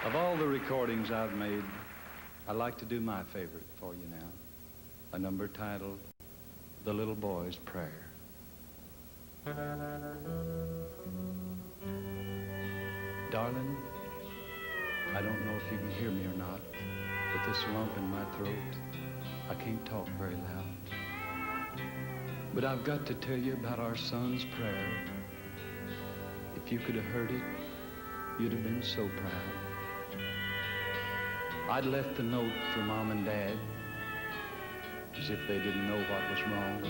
Of all the recordings I've made, I'd like to do my favorite for you now. A number titled, The Little Boy's Prayer. Darling, I don't know if you can hear me or not, but this lump in my throat, I can't talk very loud. But I've got to tell you about our son's prayer. If you could have heard it, you'd have been so proud. I'd left a note for Mom and Dad, as if they didn't know what was wrong,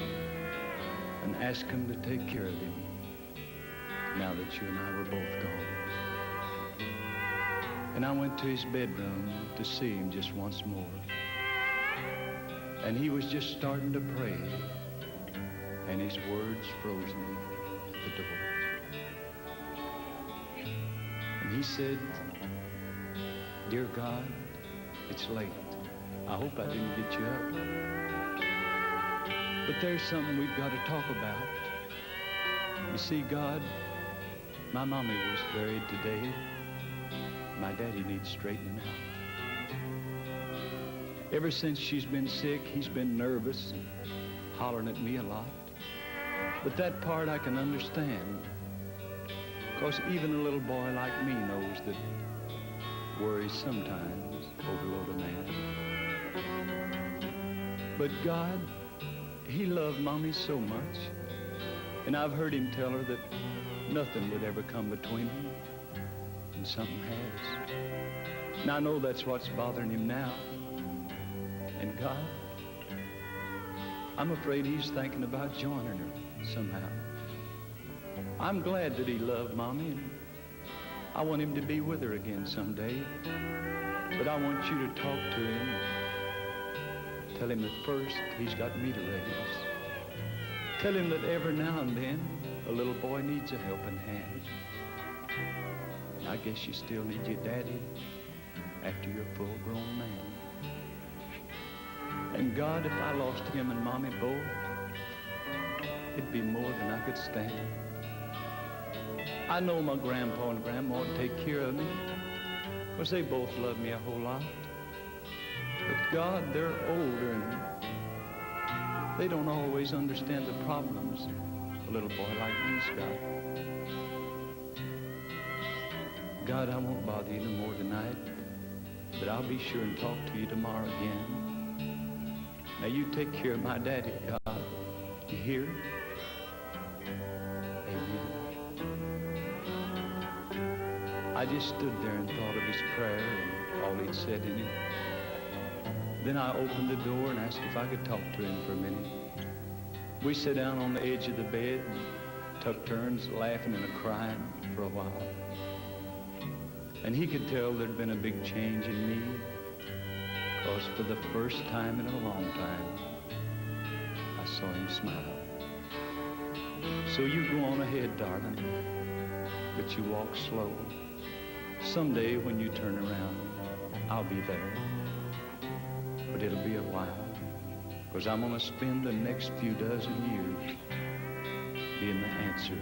and asked them to take care of him, now that you and I were both gone. And I went to his bedroom to see him just once more. And he was just starting to pray, and his words froze me at the door. And he said, "Dear God, it's late. I hope I didn't get you up. But there's something we've got to talk about. You see, God, my mommy was buried today. My daddy needs straightening out. Ever since she's been sick, he's been nervous and hollering at me a lot. But that part I can understand, because even a little boy like me knows that worries sometimes overload a man. But God, he loved Mommy so much, and I've heard him tell her that nothing would ever come between them, and something has. And I know that's what's bothering him now. And God, I'm afraid he's thinking about joining her somehow. I'm glad that he loved Mommy, and I want him to be with her again someday. But I want you to talk to him. Tell him that first he's got me to raise. Tell him that every now and then a little boy needs a helping hand. And I guess you still need your daddy after you're a full-grown man. And God, if I lost him and Mommy both, it'd be more than I could stand. I know my grandpa and grandma would take care of me, because they both love me a whole lot. But God, they're older and they don't always understand the problems a little boy like me's got. God, I won't bother you no more tonight, but I'll be sure and talk to you tomorrow again. Now you take care of my daddy, God. You hear? Amen. I just stood there and thought of his prayer and all he'd said in it. Then I opened the door and asked if I could talk to him for a minute. We sat down on the edge of the bed and took turns laughing and crying for a while. And he could tell there'd been a big change in me, because for the first time in a long time, I saw him smile. So you go on ahead, darling, but you walk slow. Someday when you turn around, I'll be there. But it'll be a while, because I'm going to spend the next few dozen years being the answer